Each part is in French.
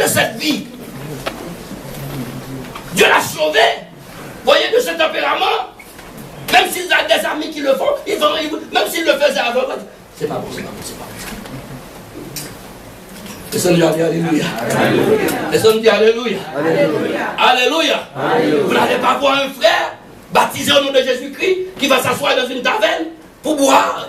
de cette vie. Dieu l'a sauvé. Voyez, de ce tempérament. Même s'ils ont des amis qui le font, même s'ils le faisaient avant, c'est pas bon, c'est pas bon, c'est pas bon. Et ça nous dit Alléluia. Et ça nous dit Alléluia. Alléluia. Vous n'allez pas voir un frère baptisé au nom de Jésus-Christ qui va s'asseoir dans une taverne pour boire.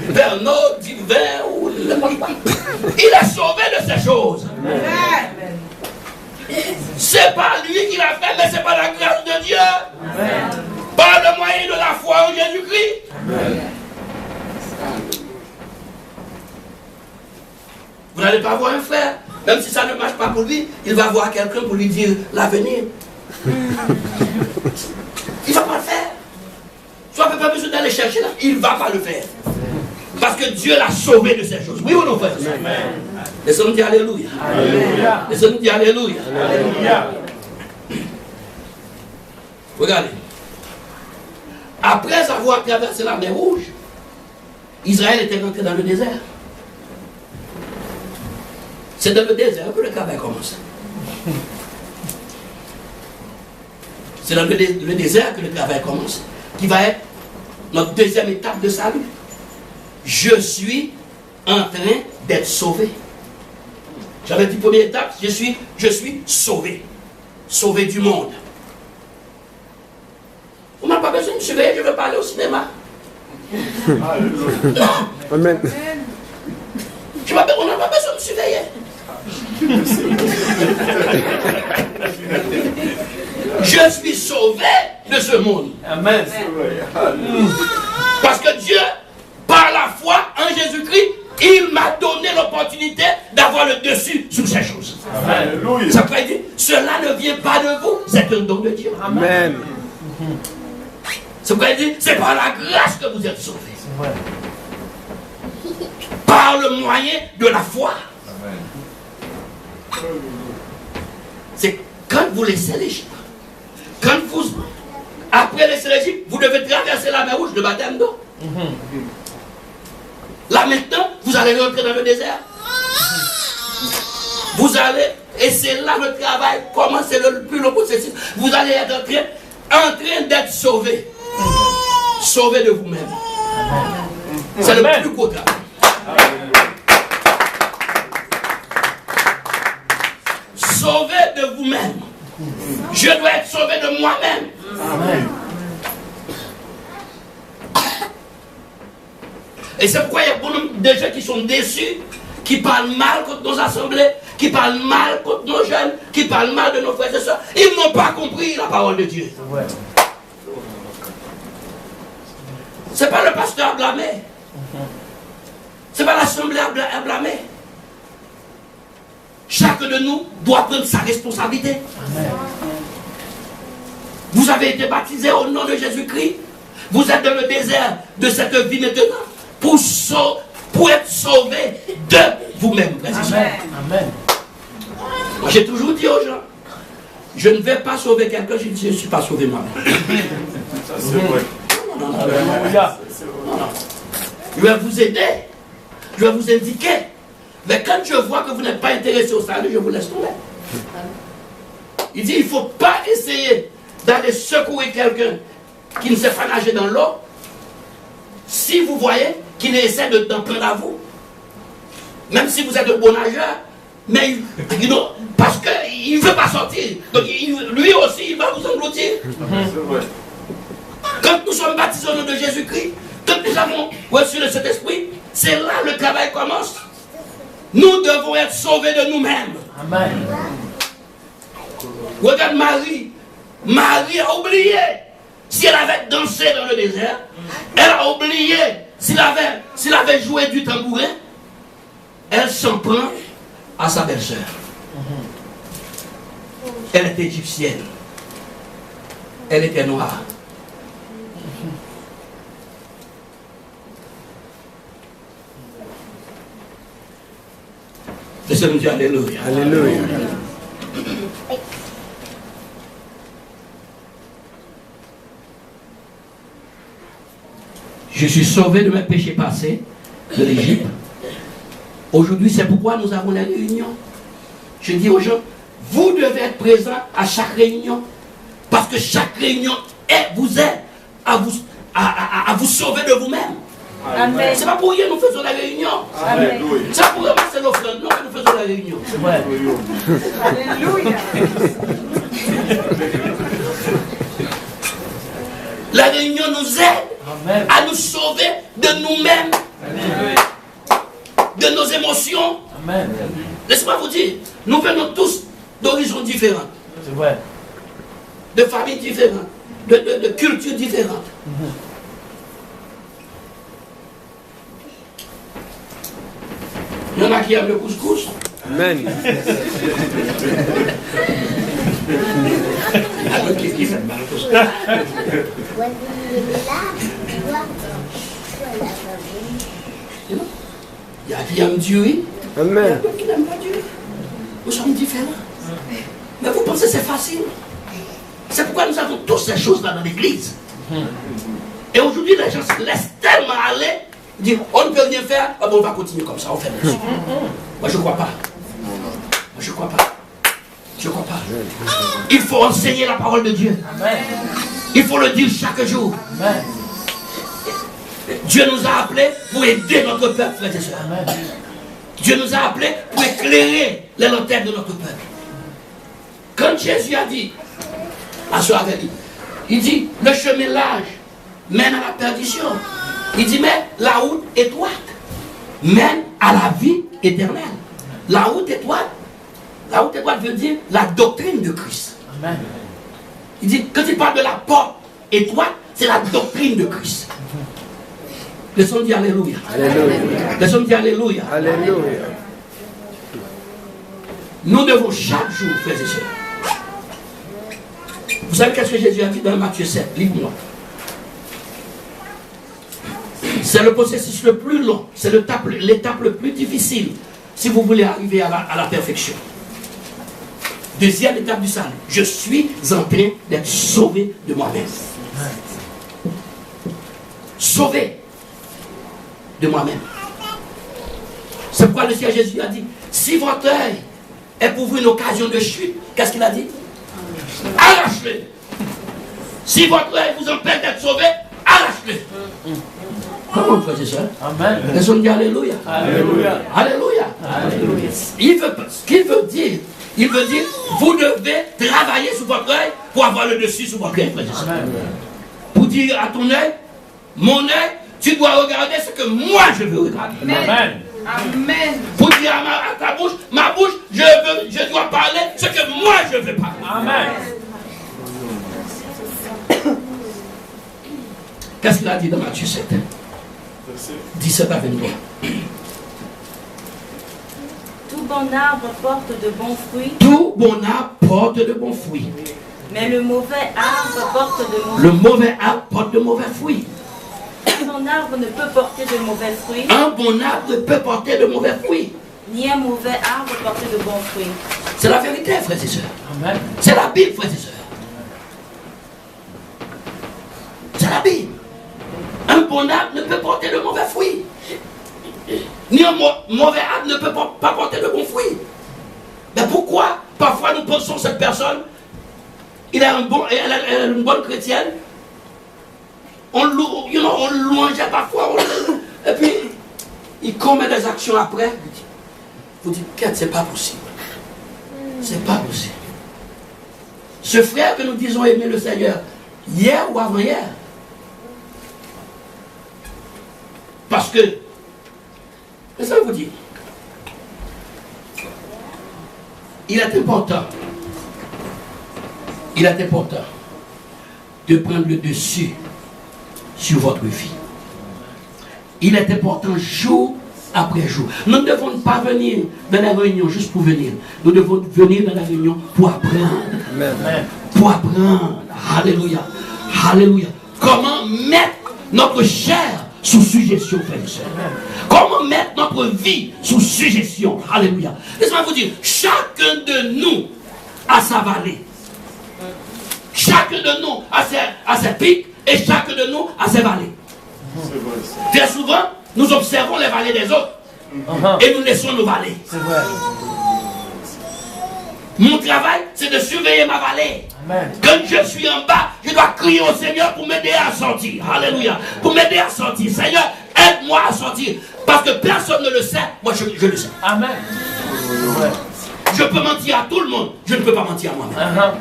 Bernard dit vin ou il est sauvé de ces choses. C'est pas lui qui l'a fait, mais c'est par la grâce de Dieu. Par le moyen de la foi en Jésus-Christ. Vous n'allez pas voir un frère, même si ça ne marche pas pour lui, il va voir quelqu'un pour lui dire l'avenir. Il ne va pas le faire. Soit pas besoin d'aller chercher là, il ne va pas le faire. Parce que Dieu l'a sauvé de ces choses. Oui ou non, frère? Laissons-nous dire Alléluia. Laissons-nous dire Alléluia. Regardez. Après avoir traversé la mer Rouge, Israël était rentré dans le désert. C'est dans le désert que le travail commence. C'est dans le désert que le travail commence, qui va être notre deuxième étape de salut. Je suis en train d'être sauvé. J'avais dit première étape, je suis sauvé. Sauvé du monde. On n'a pas besoin de me surveiller, je veux pas aller au cinéma. Non. Amen. On n'a pas besoin de me surveiller. Je suis sauvé de ce monde. Amen. Parce que Dieu, par la foi en Jésus-Christ, il m'a donné l'opportunité d'avoir le dessus sur ces choses. Amen. Ça veut dire, cela ne vient pas de vous, c'est un don de Dieu. Amen. Ça veut dire, c'est par la grâce que vous êtes sauvés. Par le moyen de la foi. C'est quand vous laissez l'Égypte. Quand vous, après laisser l'Égypte, vous devez traverser la mer Rouge, le baptême d'eau. Là maintenant, vous allez rentrer dans le désert. Vous allez, et c'est là le travail commence, c'est le plus long processus. Vous allez être en train d'être sauvé. Sauvé de vous-même. C'est le plus gros travail. Sauvé de vous-même. Je dois être sauvé de moi-même. Amen. Et c'est pourquoi il y a beaucoup de gens qui sont déçus, qui parlent mal contre nos assemblées, qui parlent mal contre nos jeunes, qui parlent mal de nos frères et sœurs. Ils n'ont pas compris la parole de Dieu. C'est pas le pasteur à blâmer. C'est pas l'assemblée à blâmer. Chacun de nous doit prendre sa responsabilité. Amen. Vous avez été baptisés au nom de Jésus-Christ. Vous êtes dans le désert de cette vie maintenant pour être sauvés de vous-même. Amen. Amen. Moi, j'ai toujours dit aux gens, je ne vais pas sauver quelqu'un si je ne suis pas sauvé moi-même. Ça, c'est vrai. Non. Je vais vous aider. Je vais vous indiquer. Mais quand je vois que vous n'êtes pas intéressé au salut, je vous laisse tomber. Il dit, il ne faut pas essayer d'aller secourir quelqu'un qui ne sait pas nager dans l'eau. Si vous voyez qu'il essaie d'en prendre à vous, même si vous êtes de bon nageur, mais parce qu'il ne veut pas sortir. Donc lui aussi, il va vous engloutir. Quand nous sommes baptisés au nom de Jésus-Christ, quand nous avons reçu le Saint-Esprit, c'est là le travail commence. Nous devons être sauvés de nous-mêmes. Amen. Regarde Marie. Marie a oublié. Si elle avait dansé dans le désert, elle a oublié. S'il avait joué du tambourin, elle s'en prend à sa belle-sœur. Elle était égyptienne. Elle était noire. Laissez-nous dire Alléluia. Alléluia. Je suis sauvé de mes péchés passés de l'Égypte. Aujourd'hui, c'est pourquoi nous avons les réunions. Je dis aux gens, vous devez être présents à chaque réunion. Parce que chaque réunion vous aide à vous sauver de vous-même. C'est pas pour rien que nous faisons la réunion. C'est pas pour rien que c'est l'offrande. Non, que nous faisons la réunion. C'est vrai. Alléluia. La réunion nous aide à nous sauver de nous-mêmes, de nos émotions. Laissez-moi vous dire, nous venons tous d'horizons différents, de familles différentes, de cultures différentes. Il y en a qui aiment le couscous. Amen. Il y a qui aiment Dieu, oui. Amen. Il y a d'autres qui n'aiment pas Dieu. Nous sommes différents. Mais vous pensez que c'est facile? C'est pourquoi nous avons toutes ces choses-là dans l'église. Et aujourd'hui, les gens se laissent tellement aller, dire on ne peut rien faire, ah bon, on va continuer comme ça, on fait merci. Moi, je ne crois pas. Moi, je ne crois pas. Je ne crois pas. Il faut enseigner la parole de Dieu. Il faut le dire chaque jour. Dieu nous a appelés pour aider notre peuple, frères et sœurs. Dieu nous a appelés pour éclairer les lanternes de notre peuple. Quand Jésus a dit, à ce avait dit, il dit, le chemin large mène à la perdition. Il dit, mais la route étroite mène à la vie éternelle. La route étroite veut dire la doctrine de Christ. Amen. Il dit, quand il parle de la porte étroite, c'est la doctrine de Christ. Laissons dire Alléluia. Alléluia. Laissons dire Alléluia. Alléluia. Nous devons chaque jour, frères et sœurs. Vous savez qu'est-ce que Jésus a dit dans Matthieu 7? Livre-moi. C'est le processus le plus long, c'est l'étape le plus difficile si vous voulez arriver à la perfection. Deuxième étape du salut. Je suis en train d'être sauvé de moi-même. Sauvé de moi-même. C'est pourquoi le Seigneur Jésus a dit, si votre œil est pour vous une occasion de chute, qu'est-ce qu'il a dit? Arrache-le. Si votre œil vous empêche d'être sauvé, arrache-le. Comment frère et sœurs? Amen. Laissons dire Alléluia. Alléluia. Alléluia. Alléluia. Ce qu'il veut dire, vous devez travailler sur votre œil pour avoir le dessus sur votre œil, frère et sœurs. Pour dire à ton œil, mon œil, tu dois regarder ce que moi je veux regarder. Amen. Amen. Pour dire à ta bouche, ma bouche, je dois parler ce que moi je veux parler. Amen. Qu'est-ce qu'il a dit dans Matthieu 7? 17 à 23. Tout bon arbre porte de bons fruits. Tout bon arbre porte de bons fruits. Mais le mauvais arbre porte de mauvais fruits. Le mauvais arbre porte de mauvais fruits. Un bon arbre ne peut porter de mauvais fruits. Un bon arbre ne peut porter de mauvais fruits. Ni un mauvais arbre porter de bons fruits. C'est la vérité, frères et sœurs. Amen. C'est la Bible, frères et sœurs. C'est la Bible. Un bon arbre ne peut porter de mauvais fruits. Ni un mauvais arbre ne peut pas porter de bons fruits. Mais pourquoi parfois nous pensons cette personne, elle est une bonne chrétienne, on louangeait parfois, et puis il commet des actions après. Vous dites, c'est pas possible. C'est pas possible. Ce frère que nous disons aimer le Seigneur, hier ou avant-hier, parce que, laissez-moi vous dire, il est important de prendre le dessus sur votre vie. Il est important jour après jour. Nous ne devons pas venir dans la réunion juste pour venir. Nous devons venir dans la réunion pour apprendre. Amen. Pour apprendre. Alléluia. Alléluia. Comment mettre notre chair sous suggestion, frères et sœurs. Comment mettre notre vie sous suggestion. Alléluia. Laissez-moi vous dire, chacun de nous a sa vallée. Chacun de nous a ses pics et chacun de nous a ses vallées. Très souvent, nous observons les vallées des autres. et nous laissons nos vallées. C'est vrai. Mon travail, c'est de surveiller ma vallée. Amen. Quand je suis en bas, je dois crier au Seigneur pour m'aider à sortir. Alléluia. Pour m'aider à sortir. Seigneur, aide-moi à sortir. Parce que personne ne le sait. Moi, je le sais. Amen. Ouais. Je peux mentir à tout le monde. Je ne peux pas mentir à moi-même.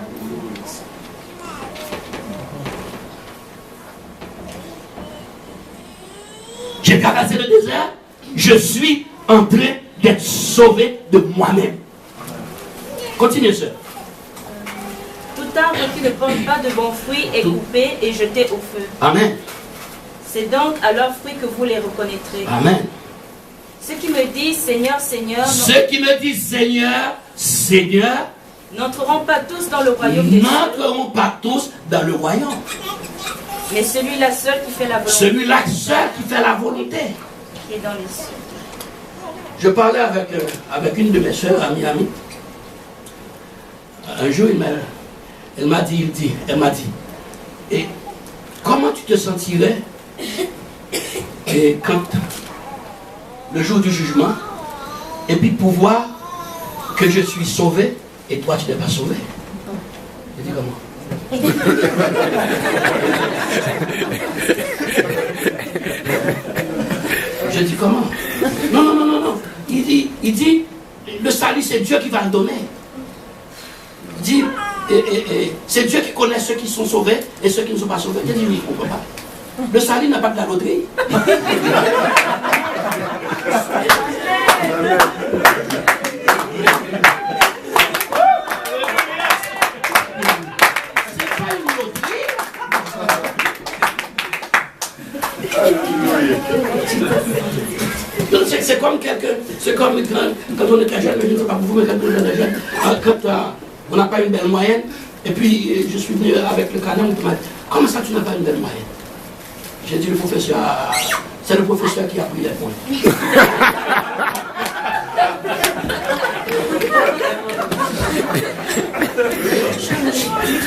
J'ai traversé le désert. Je suis en train d'être sauvé de moi-même. Continuez, sœur. Tout arbre qui ne porte pas de bons fruits est coupé et jeté au feu. Amen. C'est donc à leurs fruits que vous les reconnaîtrez. Amen. Ceux qui me disent Seigneur, Seigneur, Ceux qui me disent Seigneur, Seigneur, n'entreront pas tous dans le royaume des cieux, n'entreront pas tous dans le royaume. mais celui-là seul qui fait la volonté Celui-là seul qui fait la volonté. qui est dans les cieux. Je parlais avec une de mes soeurs à Miami. Un jour, elle m'a dit, et comment tu te sentirais et quand le jour du jugement, et puis pour voir que je suis sauvé et toi tu n'es pas sauvé. Je dis comment? Je dis comment? Non. Il dit, le salut c'est Dieu qui va le donner. Il dit, c'est Dieu qui connaît ceux qui sont sauvés et ceux qui ne sont pas sauvés. Je dis, oui, je ne comprends pas. Le salut n'a pas de la loterie. C'est comme quelqu'un, c'est comme quand on était jeune, je ne sais pas pour vous, mais quand on était jeune, quand on n'a pas une belle moyenne, et puis je suis venu avec le canon, il m'a dit, comment ça tu n'as pas une belle moyenne? J'ai dit, le professeur, c'est le professeur qui a pris les points.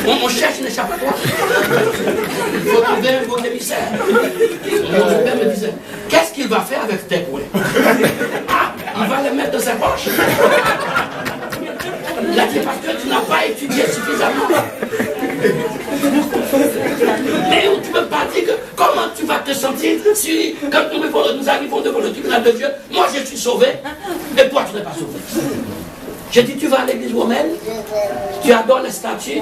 On cherche une échappatoire. Il faut trouver un beau émissaire. Mon père me disait, qu'est-ce qu'il va faire avec tes points? Ah, il va les mettre dans sa poche. Il a dit, parce que tu n'as pas étudié suffisamment. Mais tu ne peux pas dire comment tu vas te sentir si, quand nous arrivons devant le tribunal de Dieu, moi je suis sauvé, et toi tu n'es pas sauvé. J'ai dit, tu vas à l'église romaine, tu adores les statues.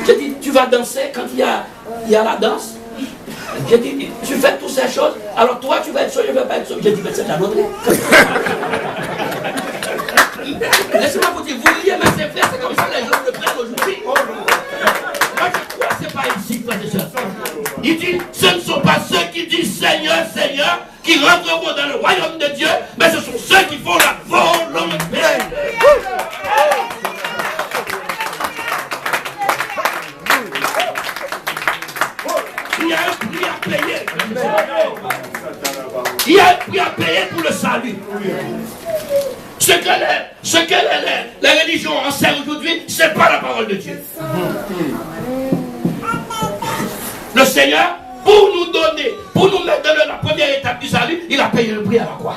J'ai dit, tu vas danser quand il y a la danse. J'ai dit, tu fais toutes ces choses, alors toi tu vas être sauvé, je ne vais pas être sauvé. J'ai dit, mais c'est la loterie. Laissez-moi vous dire, vous liez, mais c'est vrai, c'est comme ça les gens le prennent aujourd'hui. Moi je crois que ce n'est pas ici, frère et soeur. Il dit, ce ne sont pas ceux qui disent Seigneur, Seigneur, qui rentreront dans le royaume de Dieu, mais ce sont ceux qui font la volonté. Il y a un prix à payer. Il y a un prix à payer pour le salut. Ce que les religions enseignent aujourd'hui, ce n'est pas la parole de Dieu. Le Seigneur, pour nous donner, pour nous mettre dans la première étape du salut, il a payé le prix à la croix.